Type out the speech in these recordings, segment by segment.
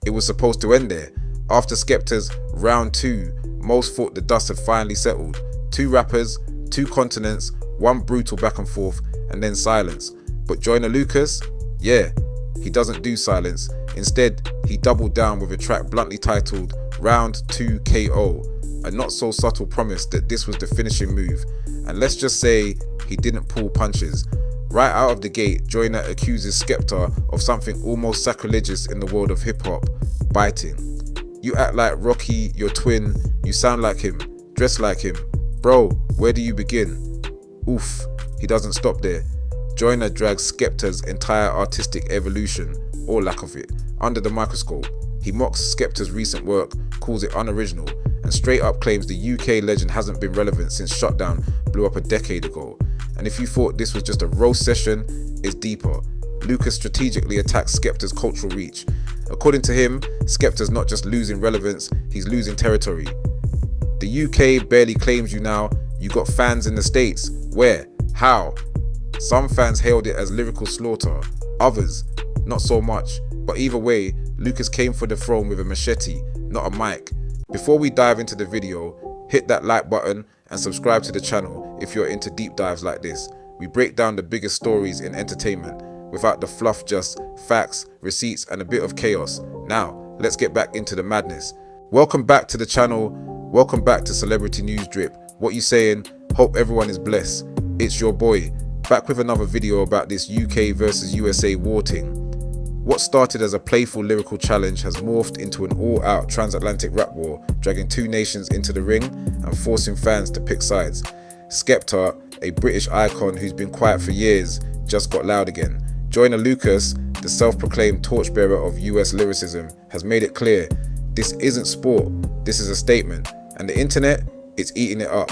it was supposed to end there. After Skepta's round 2, most thought the dust had finally settled. 2 rappers, 2 continents, 1 brutal back and forth, and then silence. But Joyner Lucas, yeah, he doesn't do silence. Instead, he doubled down with a track bluntly titled Round 2 KO, a not so subtle promise that this was the finishing move. And let's just say he didn't pull punches. Right out of the gate, Joyner accuses Skepta of something almost sacrilegious in the world of hip hop: biting. You act like Rocky, your twin, you sound like him, dress like him. Bro, where do you begin? Oof, he doesn't stop there. Joyner drags Skepta's entire artistic evolution, or lack of it, under the microscope. He mocks Skepta's recent work, calls it unoriginal, and straight up claims the UK legend hasn't been relevant since Shutdown blew up a decade ago. And if you thought this was just a roast session, it's deeper. Lucas strategically attacks Skepta's cultural reach. According to him, Skepta's not just losing relevance, he's losing territory. The UK barely claims you now, you got fans in the States. Where? How? Some fans hailed it as lyrical slaughter, others, not so much. But either way, Lucas came for the throne with a machete, not a mic. Before we dive into the video, hit that like button and subscribe to the channel if you're into deep dives like this. We break down the biggest stories in entertainment, without the fluff, just facts, receipts, and a bit of chaos. Now, let's get back into the madness. Welcome back to the channel, welcome back to Celebrity News Drip. What you saying? Hope everyone is blessed. It's your boy, back with another video about this UK versus USA war thing. What started as a playful lyrical challenge has morphed into an all-out transatlantic rap war, dragging 2 nations into the ring and forcing fans to pick sides. Skepta, a British icon who's been quiet for years, just got loud again. Joyner Lucas, the self-proclaimed torchbearer of US lyricism, has made it clear, this isn't sport, this is a statement, and the internet, it's eating it up.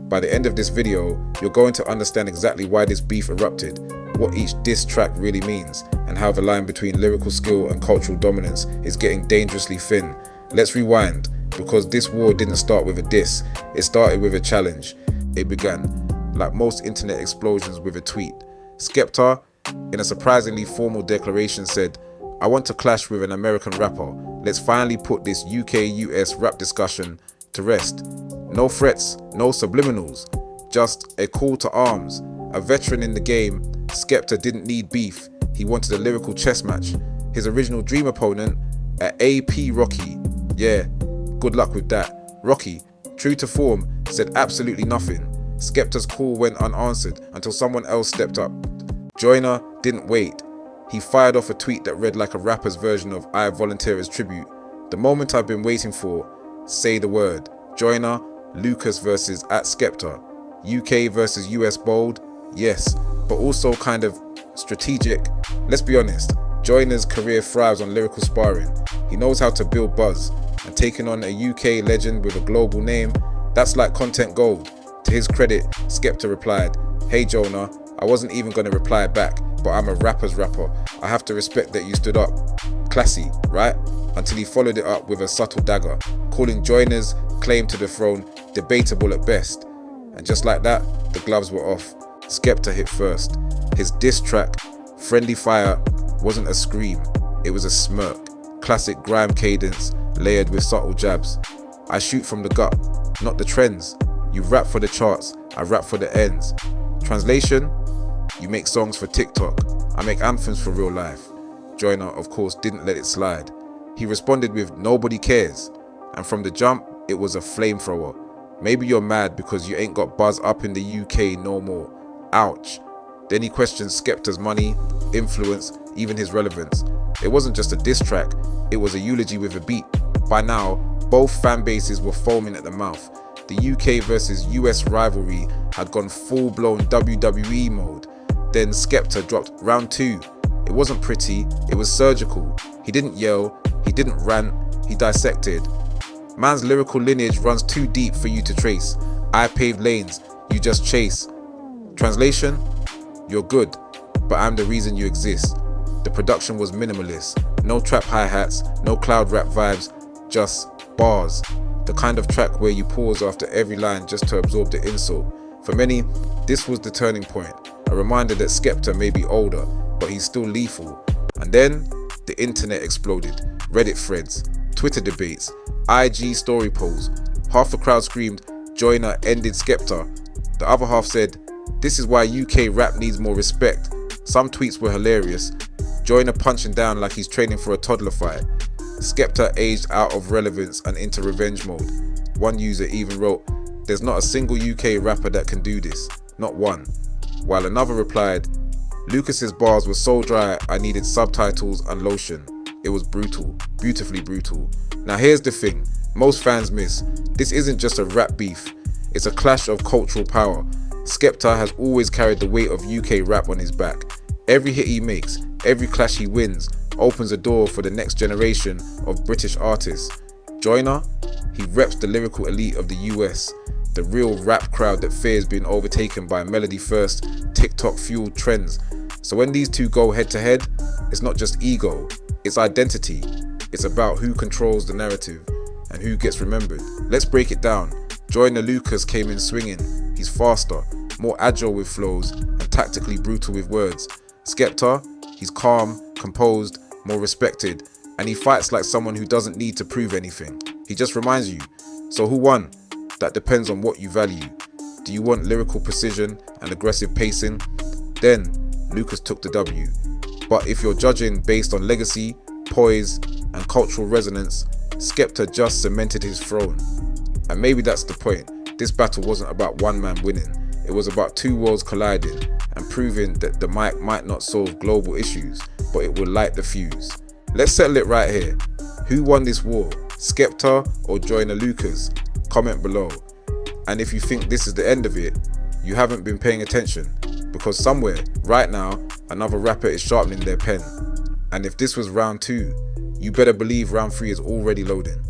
By the end of this video, you're going to understand exactly why this beef erupted, what each diss track really means, and how the line between lyrical skill and cultural dominance is getting dangerously thin. Let's rewind, because this war didn't start with a diss, it started with a challenge. It began, like most internet explosions, with a tweet. Skepta, in a surprisingly formal declaration, said, "I want to clash with an American rapper. Let's finally put this UK-US rap discussion to rest. No threats, no subliminals, just a call to arms." A veteran in the game, Skepta didn't need beef, he wanted a lyrical chess match. His original dream opponent, a AP Rocky, yeah, good luck with that. Rocky, true to form, said absolutely nothing. Skepta's call went unanswered until someone else stepped up. Joyner didn't wait. He fired off a tweet that read like a rapper's version of I Volunteer as Tribute. The moment I've been waiting for, say the word. Joyner Lucas versus @Skepta. UK versus US bold, yes, but also kind of strategic. Let's be honest, Joyner's career thrives on lyrical sparring. He knows how to build buzz, and taking on a UK legend with a global name, that's like content gold. To his credit, Skepta replied, "Hey Joyner, I wasn't even going to reply back, but I'm a rapper's rapper. I have to respect that you stood up. Classy, right?" Until he followed it up with a subtle dagger, calling Joyner's claim to the throne debatable at best. And just like that, the gloves were off. Skepta hit first. His diss track, Friendly Fire, wasn't a scream, it was a smirk. Classic grime cadence, layered with subtle jabs. I shoot from the gut, not the trends. You rap for the charts, I rap for the ends. Translation? You make songs for TikTok, I make anthems for real life. Joyner, of course, didn't let it slide. He responded with nobody cares. And from the jump, it was a flamethrower. Maybe you're mad because you ain't got buzz up in the UK no more. Ouch. Then he questioned Skepta's money, influence, even his relevance. It wasn't just a diss track, it was a eulogy with a beat. By now, both fan bases were foaming at the mouth. The UK versus US rivalry had gone full-blown WWE mode. Then Skepta dropped round 2. It wasn't pretty, it was surgical. He didn't yell, he didn't rant, he dissected. Man's lyrical lineage runs too deep for you to trace. I paved lanes, you just chase. Translation? You're good, but I'm the reason you exist. The production was minimalist. No trap hi-hats, no cloud rap vibes, just bars. The kind of track where you pause after every line just to absorb the insult. For many, this was the turning point. A reminder that Skepta may be older, but he's still lethal. And then, the internet exploded. Reddit threads, Twitter debates, IG story polls. Half the crowd screamed, Joyner ended Skepta. The other half said, this is why UK rap needs more respect. Some tweets were hilarious. Joyner punching down like he's training for a toddler fight. Skepta aged out of relevance and into revenge mode. One user even wrote, there's not a single UK rapper that can do this. Not one. While another replied, Lucas's bars were so dry I needed subtitles and lotion. It was brutal, beautifully brutal. Now here's the thing, most fans miss. This isn't just a rap beef, it's a clash of cultural power. Skepta has always carried the weight of UK rap on his back. Every hit he makes, every clash he wins, opens a door for the next generation of British artists. Joyner, he reps the lyrical elite of the US, the real rap crowd that fears being overtaken by melody-first, TikTok-fueled trends. So when these two go head-to-head, it's not just ego, it's identity. It's about who controls the narrative and who gets remembered. Let's break it down. Joyner Lucas came in swinging. He's faster, more agile with flows, and tactically brutal with words. Skepta, he's calm, composed, more respected, and he fights like someone who doesn't need to prove anything. He just reminds you. So who won? That depends on what you value. Do you want lyrical precision and aggressive pacing? Then Lucas took the W. But if you're judging based on legacy, poise, and cultural resonance, Skepta just cemented his throne. And maybe that's the point. This battle wasn't about one man winning. It was about two worlds colliding and proving that the mic might not solve global issues, but it will light the fuse. Let's settle it right here. Who won this war? Skepta or Joyner Lucas? Comment below. And if you think this is the end of it, you haven't been paying attention, because somewhere, right now, another rapper is sharpening their pen. And if this was round 2, you better believe round 3 is already loading.